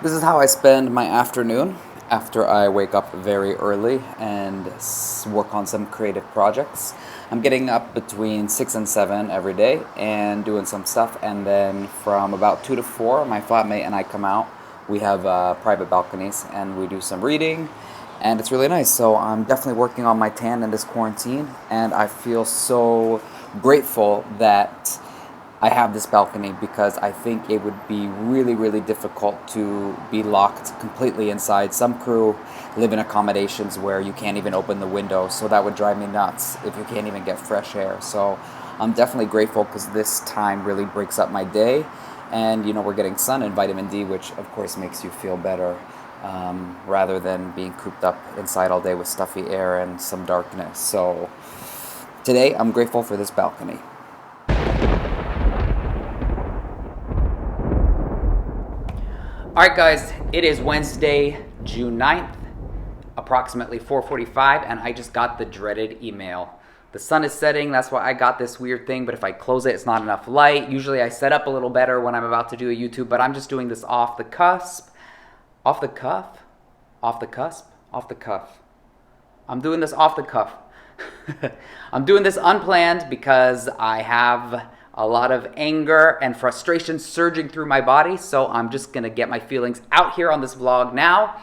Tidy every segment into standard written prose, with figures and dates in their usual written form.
This is how I spend my afternoon after I wake up very early and work on some creative projects. I'm getting up between 6 and 7 every day and doing some stuff, and then from about 2 to 4, my flatmate and I come out. We have private balconies and we do some reading, and it's really nice. So I'm definitely working on my tan in this quarantine, and I feel so grateful that I have this balcony because I think it would be really, really difficult to be locked completely inside. Some crew live in accommodations where you can't even open the windows, so that would drive me nuts if you can't even get fresh air. So I'm definitely grateful because this time really breaks up my day. And we're getting sun and vitamin D, which of course makes you feel better rather than being cooped up inside all day with stuffy air and some darkness. So today I'm grateful for this balcony. Alright guys, it is Wednesday, June 9th, approximately 4:45, and I just got the dreaded email. The sun is setting, that's why I got this weird thing, but if I close it, it's not enough light. Usually I set up a little better when I'm about to do a YouTube, but I'm just doing this off the cusp. Off the cuff? Off the cusp? Off the cuff. I'm doing this off the cuff. I'm doing this unplanned because I have a lot of anger and frustration surging through my body, so I'm just gonna get my feelings out here on this vlog now,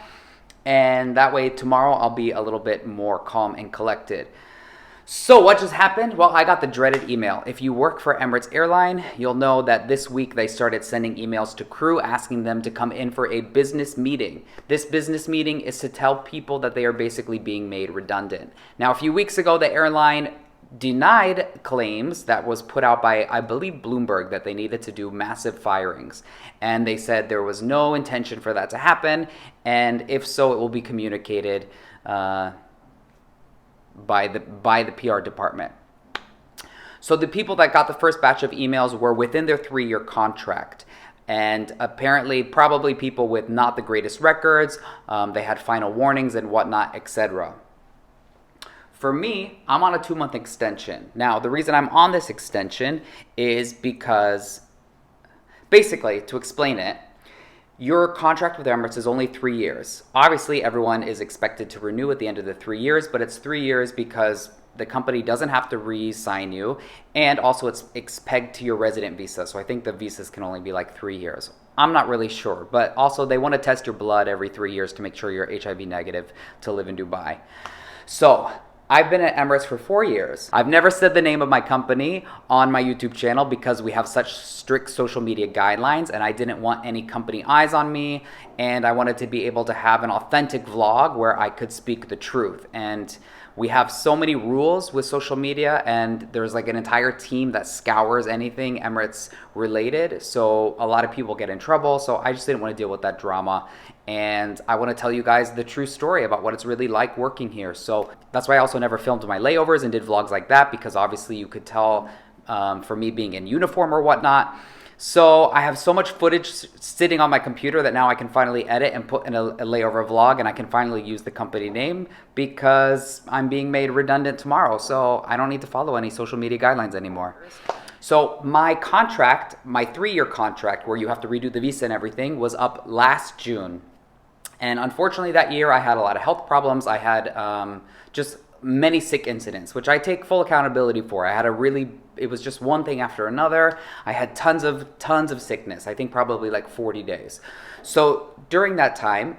and that way tomorrow I'll be a little bit more calm and collected. So what just happened? Well, I got the dreaded email. If you work for Emirates airline, you'll know that this week they started sending emails to crew asking them to come in for a business meeting. This business meeting is to tell people that they are basically being made redundant. Now, a few weeks ago, the airline denied claims that was put out by, I believe, Bloomberg, that they needed to do massive firings. And they said there was no intention for that to happen. And if so, it will be communicated by the PR department. So the people that got the first batch of emails were within their 3-year contract. And apparently, probably people with not the greatest records, they had final warnings and whatnot, etc. For me, I'm on a 2-month extension. Now, the reason I'm on this extension is because, basically, to explain it, your contract with Emirates is only 3 years. Obviously, everyone is expected to renew at the end of the 3 years, but it's 3 years because the company doesn't have to re-sign you, and also it's pegged to your resident visa. So I think the visas can only be like 3 years. I'm not really sure, but also they want to test your blood every 3 years to make sure you're HIV negative to live in Dubai. So I've been at Emirates for 4 years. I've never said the name of my company on my YouTube channel because we have such strict social media guidelines, and I didn't want any company eyes on me, and I wanted to be able to have an authentic vlog where I could speak the truth. And we have so many rules with social media, and there's like an entire team that scours anything Emirates related. So a lot of people get in trouble. So I just didn't want to deal with that drama. And I want to tell you guys the true story about what it's really like working here. So that's why I also never filmed my layovers and did vlogs like that, because obviously you could tell for me being in uniform or whatnot. So I have so much footage sitting on my computer that now I can finally edit and put in a layover vlog, and I can finally use the company name because I'm being made redundant tomorrow. So I don't need to follow any social media guidelines anymore. So my contract, my 3-year contract where you have to redo the visa and everything, was up last June. And unfortunately that year I had a lot of health problems. I had just many sick incidents, which I take full accountability for. It was just one thing after another. I had tons of sickness. I think probably like 40 days. So during that time,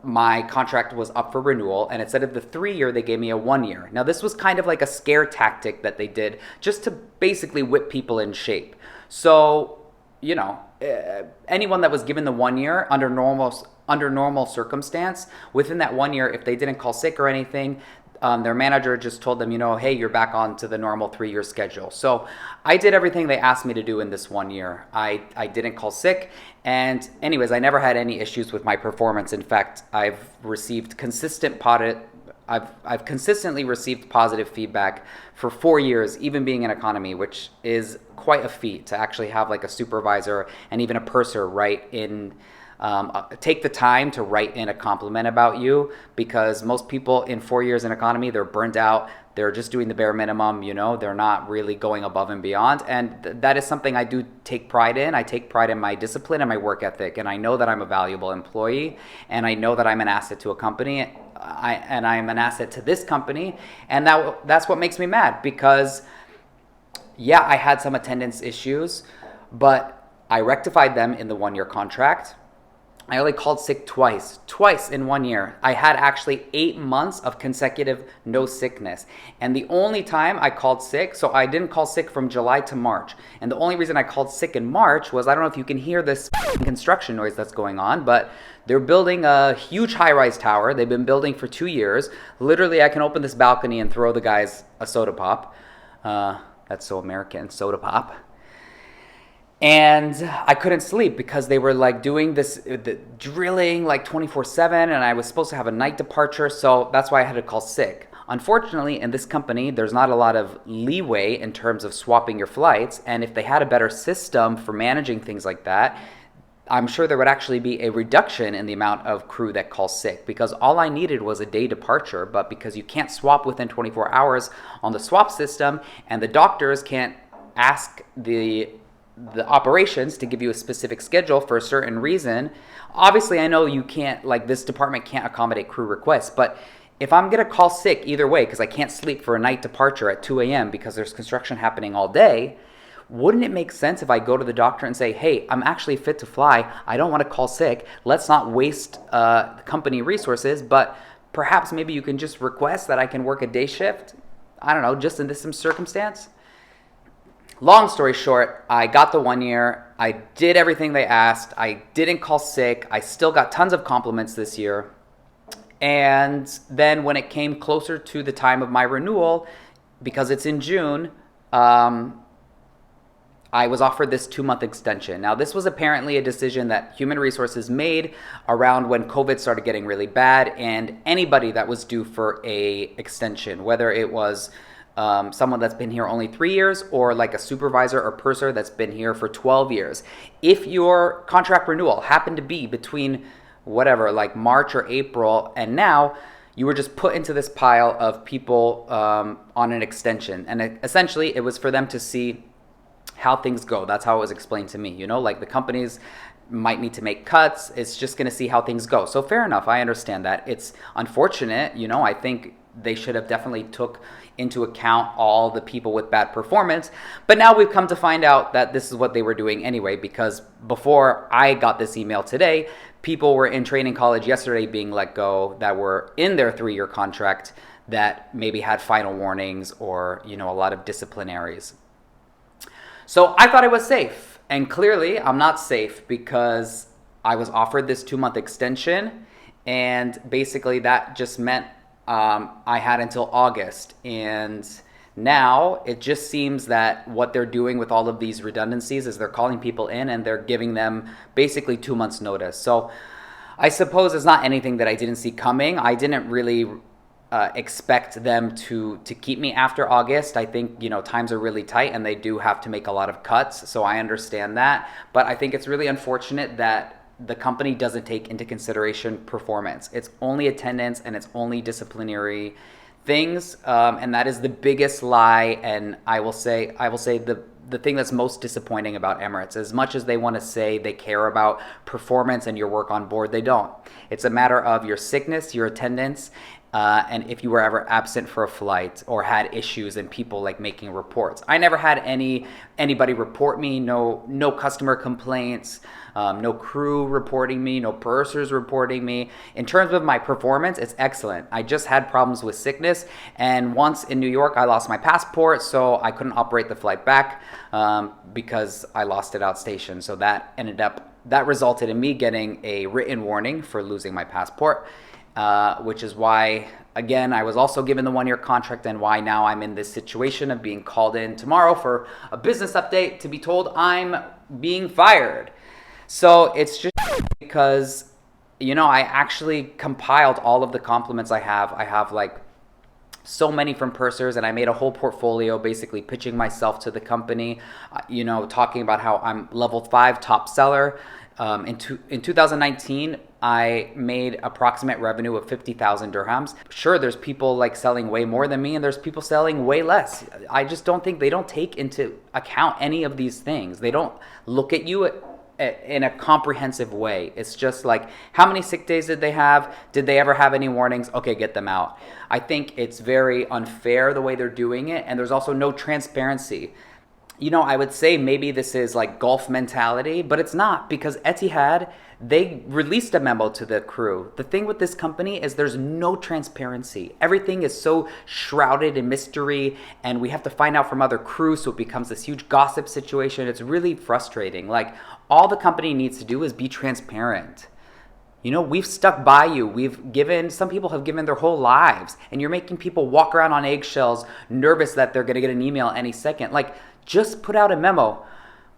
my contract was up for renewal, and instead of the 3-year, they gave me a 1-year. Now this was kind of like a scare tactic that they did just to basically whip people in shape. So, anyone that was given the 1-year under normal circumstance, within that 1 year, if they didn't call sick or anything, their manager just told them, hey, you're back on to the normal 3-year schedule. So I did everything they asked me to do in this 1 year. I didn't call sick. And anyways, I never had any issues with my performance. In fact, I've consistently received positive feedback for 4 years, even being in economy, which is quite a feat to actually have like a supervisor and even a purser right in take the time to write in a compliment about you, because most people in 4 years in economy, they're burnt out. They're just doing the bare minimum, they're not really going above and beyond. And that is something I do take pride in. I take pride in my discipline and my work ethic. And I know that I'm a valuable employee, and I know that I'm an asset to a company. And I'm an asset to this company. And that's what makes me mad, because yeah, I had some attendance issues, but I rectified them in the 1-year contract. I only called sick twice in 1 year. I had actually 8 months of consecutive no sickness. And the only time I called sick, so I didn't call sick from July to March. And the only reason I called sick in March was, I don't know if you can hear this construction noise that's going on, but they're building a huge high-rise tower. They've been building for 2 years. Literally, I can open this balcony and throw the guys a soda pop. That's so American, soda pop. And I couldn't sleep because they were like doing the drilling like 24/7, and I was supposed to have a night departure, so that's why I had to call sick. Unfortunately, in this company, there's not a lot of leeway in terms of swapping your flights, and if they had a better system for managing things like that, I'm sure there would actually be a reduction in the amount of crew that calls sick, because all I needed was a day departure. But because you can't swap within 24 hours on the swap system, and the doctors can't ask the operations to give you a specific schedule for a certain reason. Obviously, I know you can't, like, this department can't accommodate crew requests, but if I'm going to call sick either way because I can't sleep for a night departure at 2 a.m. because there's construction happening all day, wouldn't it make sense if I go to the doctor and say, hey, I'm actually fit to fly, I don't want to call sick, let's not waste company resources, but perhaps maybe you can just request that I can work a day shift? I don't know, just in this circumstance? Long story short, I got the 1 year. I did everything they asked. I didn't call sick. I still got tons of compliments this year. And then when it came closer to the time of my renewal, because it's in June, I was offered this 2-month extension. Now, this was apparently a decision that Human Resources made around when COVID started getting really bad, and anybody that was due for a extension, whether it was someone that's been here only 3 years, or like a supervisor or purser that's been here for 12 years. If your contract renewal happened to be between whatever, like March or April, and now you were just put into this pile of people on an extension. And essentially, it was for them to see how things go. That's how it was explained to me. Like the companies might need to make cuts. It's just going to see how things go. So fair enough. I understand that. It's unfortunate. I think they should have definitely took into account all the people with bad performance. But now we've come to find out that this is what they were doing anyway, because before I got this email today, people were in training college yesterday being let go that were in their 3-year contract that maybe had final warnings or, a lot of disciplinaries. So I thought I was safe. And clearly I'm not safe, because I was offered this 2-month extension, and basically that just meant I had until August, and now it just seems that what they're doing with all of these redundancies is they're calling people in and they're giving them basically 2 months notice. So I suppose it's not anything that I didn't see coming. I didn't really expect them to keep me after August. I think, times are really tight and they do have to make a lot of cuts, so I understand that. But I think it's really unfortunate that the company doesn't take into consideration performance. It's only attendance and it's only disciplinary things, and that is the biggest lie. And I will say the thing that's most disappointing about Emirates, as much as they want to say they care about performance and your work on board, they don't. It's a matter of your sickness, your attendance, and if you were ever absent for a flight or had issues and people like making reports. I never had anybody report me, no customer complaints, no crew reporting me, no pursers reporting me. In terms of my performance, it's excellent. I just had problems with sickness, and once in New York, I lost my passport, so I couldn't operate the flight back because I lost it outstation. So that resulted in me getting a written warning for losing my passport. Which is why, again, I was also given the 1-year contract, and why now I'm in this situation of being called in tomorrow for a business update to be told I'm being fired. So it's just because, I actually compiled all of the compliments I have. I have like so many from pursers, and I made a whole portfolio basically pitching myself to the company, talking about how I'm level 5 top seller. In 2019, I made approximate revenue of 50,000 dirhams. Sure, there's people like selling way more than me, and there's people selling way less. I just don't think they don't take into account any of these things. They don't look at you in a comprehensive way. It's just like, how many sick days did they have? Did they ever have any warnings? Okay, get them out. I think it's very unfair the way they're doing it, and there's also no transparency. I would say maybe this is like golf mentality, but it's not, because Etihad, they released a memo to the crew. The thing with this company is there's no transparency. Everything is so shrouded in mystery, and we have to find out from other crews, so it becomes this huge gossip situation. It's really frustrating. Like, all the company needs to do is be transparent. We've stuck by you. Some people have given their whole lives, and you're making people walk around on eggshells, nervous that they're going to get an email any second. Like, just put out a memo.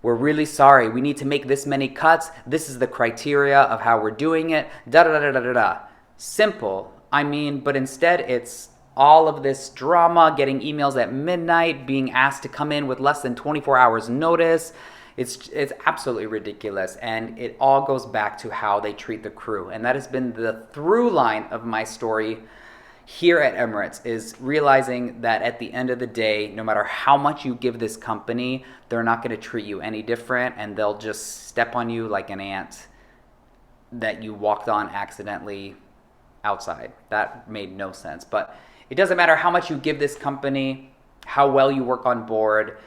We're really sorry. We need to make this many cuts. This is the criteria of how we're doing it. Da da da da da da. Simple. But instead it's all of this drama, getting emails at midnight, being asked to come in with less than 24 hours notice. It's absolutely ridiculous, and it all goes back to how they treat the crew. And that has been the through line of my story here at Emirates, is realizing that at the end of the day, no matter how much you give this company, they're not going to treat you any different, and they'll just step on you like an ant that you walked on accidentally outside. That made no sense. But it doesn't matter how much you give this company, how well you work on board.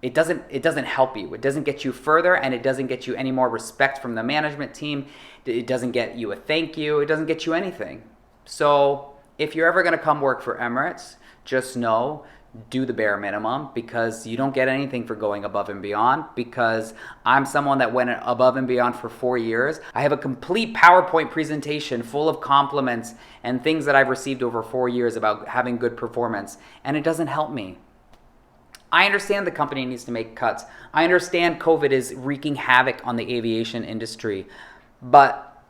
It doesn't help you. It doesn't get you further, and it doesn't get you any more respect from the management team. It doesn't get you a thank you. It doesn't get you anything. So if you're ever going to come work for Emirates, just know, do the bare minimum, because you don't get anything for going above and beyond. Because I'm someone that went above and beyond for 4 years. I have a complete PowerPoint presentation full of compliments and things that I've received over 4 years about having good performance, and it doesn't help me. I understand the company needs to make cuts. I understand COVID is wreaking havoc on the aviation industry, but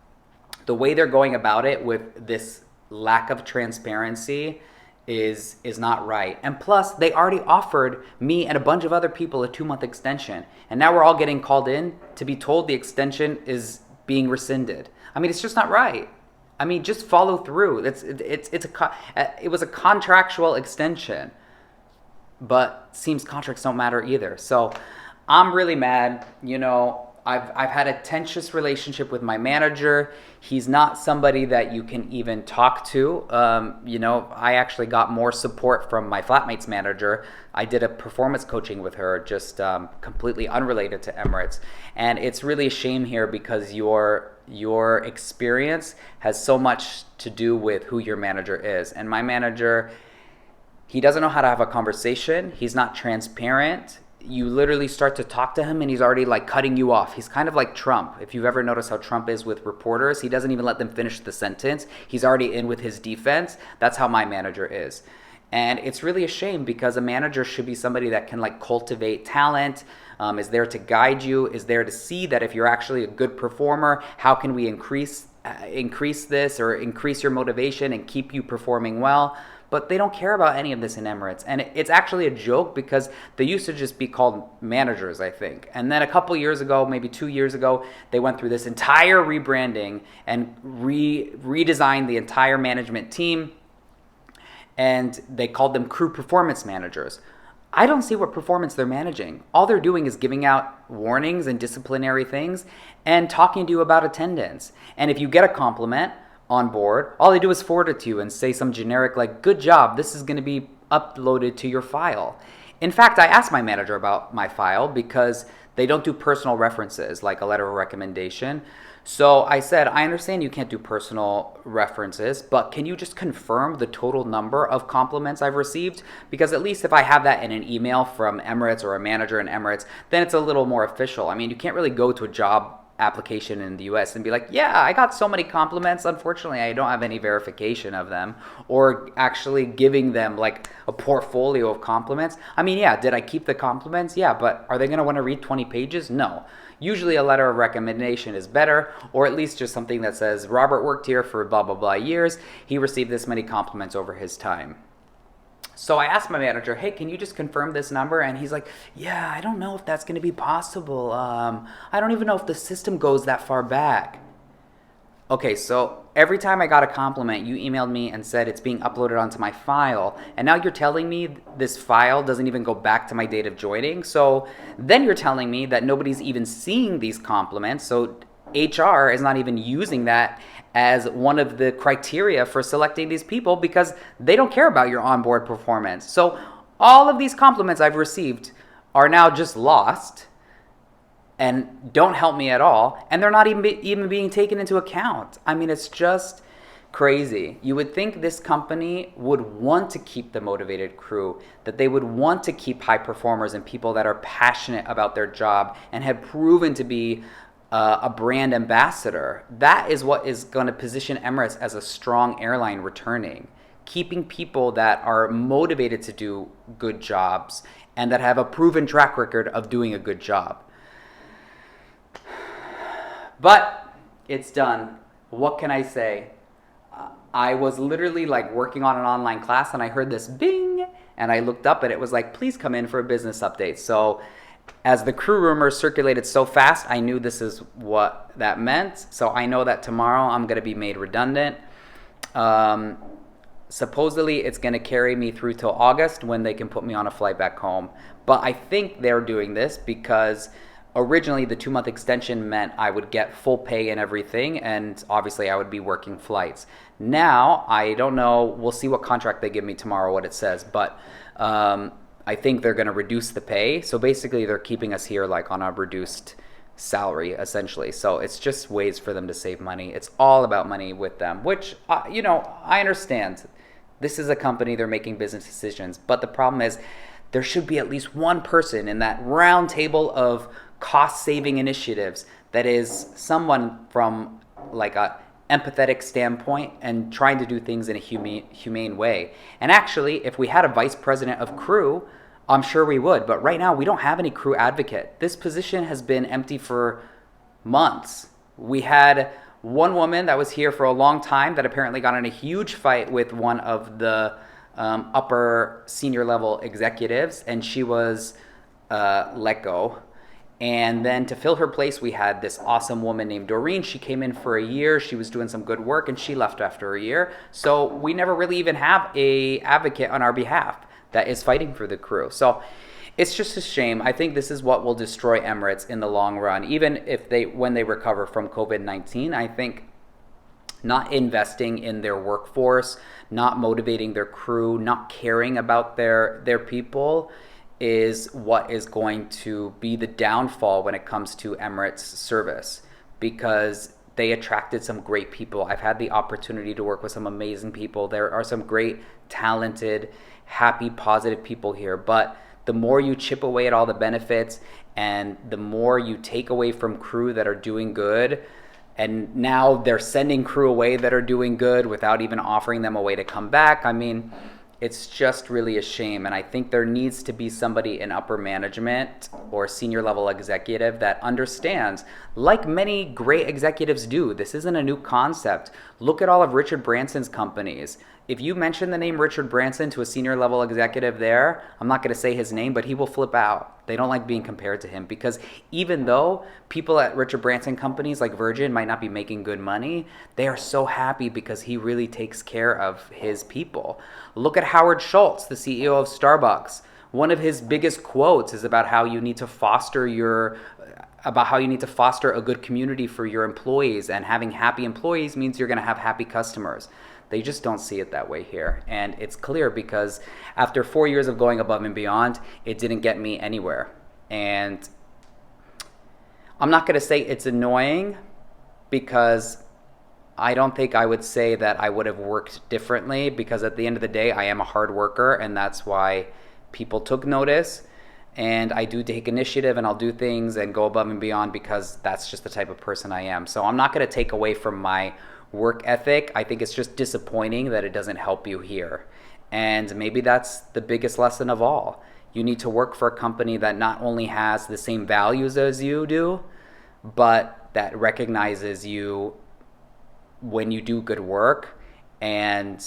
the way they're going about it with this lack of transparency is not right. And plus, they already offered me and a bunch of other people a 2-month extension, and now we're all getting called in to be told the extension is being rescinded. It's just not right. Just follow through. It was a contractual extension. But seems contracts don't matter either. So I'm really mad. I've had a tenuous relationship with my manager. He's not somebody that you can even talk to. I actually got more support from my flatmate's manager. I did a performance coaching with her, just completely unrelated to Emirates. And it's really a shame here, because your experience has so much to do with who your manager is. And my manager, he doesn't know how to have a conversation. He's not transparent. You literally start to talk to him and he's already like cutting you off. He's kind of like Trump. If you've ever noticed how Trump is with reporters, he doesn't even let them finish the sentence. He's already in with his defense. That's how my manager is. And it's really a shame, because a manager should be somebody that can like cultivate talent, is there to guide you, is there to see that if you're actually a good performer, how can we increase this or increase your motivation and keep you performing well. But they don't care about any of this in Emirates. And it's actually a joke, because they used to just be called managers, I think. And then a couple years ago, maybe 2 years ago, they went through this entire rebranding and redesigned the entire management team. And they called them crew performance managers. I don't see what performance they're managing. All they're doing is giving out warnings and disciplinary things and talking to you about attendance. And if you get a compliment on board, all they do is forward it to you and say some generic like, good job, this is going to be uploaded to your file. In fact, I asked my manager about my file, because they don't do personal references like a letter of recommendation. So I said, I understand you can't do personal references, but can you just confirm the total number of compliments I've received? Because at least if I have that in an email from Emirates or a manager in Emirates, then it's a little more official. You can't really go to a job application in the US and be like, yeah, I got so many compliments. Unfortunately, I don't have any verification of them, or actually giving them like a portfolio of compliments. Yeah, did I keep the compliments? Yeah, but are they going to want to read 20 pages? No. Usually a letter of recommendation is better, or at least just something that says Robert worked here for blah, blah, blah years. He received this many compliments over his time. So I asked my manager, hey, can you just confirm this number? And he's like, yeah, I don't know if that's going to be possible. I don't even know if the system goes that far back. Okay, so every time I got a compliment, you emailed me and said it's being uploaded onto my file. And now you're telling me this file doesn't even go back to my date of joining. So then you're telling me that nobody's even seeing these compliments. So HR is not even using that as one of the criteria for selecting these people because they don't care about your onboard performance. So all of these compliments I've received are now just lost and don't help me at all, and they're not even being taken into account. I mean, it's just crazy. You would think this company would want to keep the motivated crew, that they would want to keep high performers and people that are passionate about their job and have proven to be a brand ambassador. That is what is going to position Emirates as a strong airline returning. Keeping people that are motivated to do good jobs and that have a proven track record of doing a good job. But it's done. What can I say? I was literally like working on an online class and I heard this bing and I looked up and it was like, please come in for a business update. So as the crew rumors circulated so fast, I knew this is what that meant. So I know that tomorrow I'm going to be made redundant. Supposedly it's going to carry me through till August when they can put me on a flight back home. But I think they're doing this because originally the 2-month extension meant I would get full pay and everything, and obviously I would be working flights. Now, I don't know, we'll see what contract they give me tomorrow, what it says, but I think they're going to reduce the pay. So basically they're keeping us here like on a reduced salary essentially. So it's just ways for them to save money. It's all about money with them, which, I understand. This is a company, they're making business decisions, but the problem is there should be at least one person in that round table of cost-saving initiatives that is someone from like a empathetic standpoint and trying to do things in a humane way. And actually, if we had a vice president of crew, I'm sure we would. But right now, we don't have any crew advocate. This position has been empty for months. We had one woman that was here for a long time that apparently got in a huge fight with one of the upper senior level executives, and she was let go. And then to fill her place, we had this awesome woman named Doreen. She came in for a year. She was doing some good work, and she left after a year. So we never really even have a advocate on our behalf that is fighting for the crew. So it's just a shame. I think this is what will destroy Emirates in the long run. Even if when they recover from COVID-19, I think not investing in their workforce, not motivating their crew, not caring about their people is what is going to be the downfall when it comes to Emirates service, because they attracted some great people. I've had the opportunity to work with some amazing people. There are some great, talented, happy, positive people here. But the more you chip away at all the benefits and the more you take away from crew that are doing good, and now they're sending crew away that are doing good without even offering them a way to come back. I mean, it's just really a shame. And I think there needs to be somebody in upper management or senior level executive that understands, like many great executives do. This isn't a new concept. Look at all of Richard Branson's companies. If you mention the name Richard Branson to a senior level executive there, I'm not going to say his name, but he will flip out. They don't like being compared to him, because even though people at Richard Branson companies like Virgin might not be making good money, they are so happy because he really takes care of his people. Look at Howard Schultz, the CEO of Starbucks. One of his biggest quotes is about how you need to foster a good community for your employees, and having happy employees means you're going to have happy customers. They just don't see it that way here. And it's clear because after 4 years of going above and beyond, it didn't get me anywhere. And I'm not going to say it's annoying, because I don't think I would say that I would have worked differently, because at the end of the day, I am a hard worker, and that's why people took notice. And I do take initiative, and I'll do things and go above and beyond, because that's just the type of person I am. So I'm not going to take away from my work ethic. I think it's just disappointing that it doesn't help you here. And maybe that's the biggest lesson of all. You need to work for a company that not only has the same values as you do, but that recognizes you when you do good work, and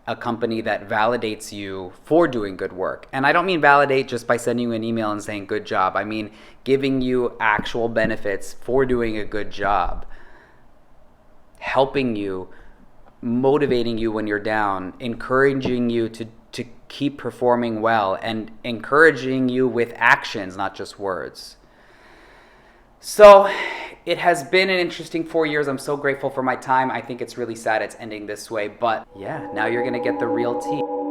a company that validates you for doing good work. And I don't mean validate just by sending you an email and saying good job. I mean giving you actual benefits for doing a good job, helping you, motivating you when you're down, encouraging you to keep performing well, and encouraging you with actions, not just words. So it has been an interesting 4 years. I'm so grateful for my time. I think it's really sad it's ending this way, but yeah, now you're gonna get the real tea.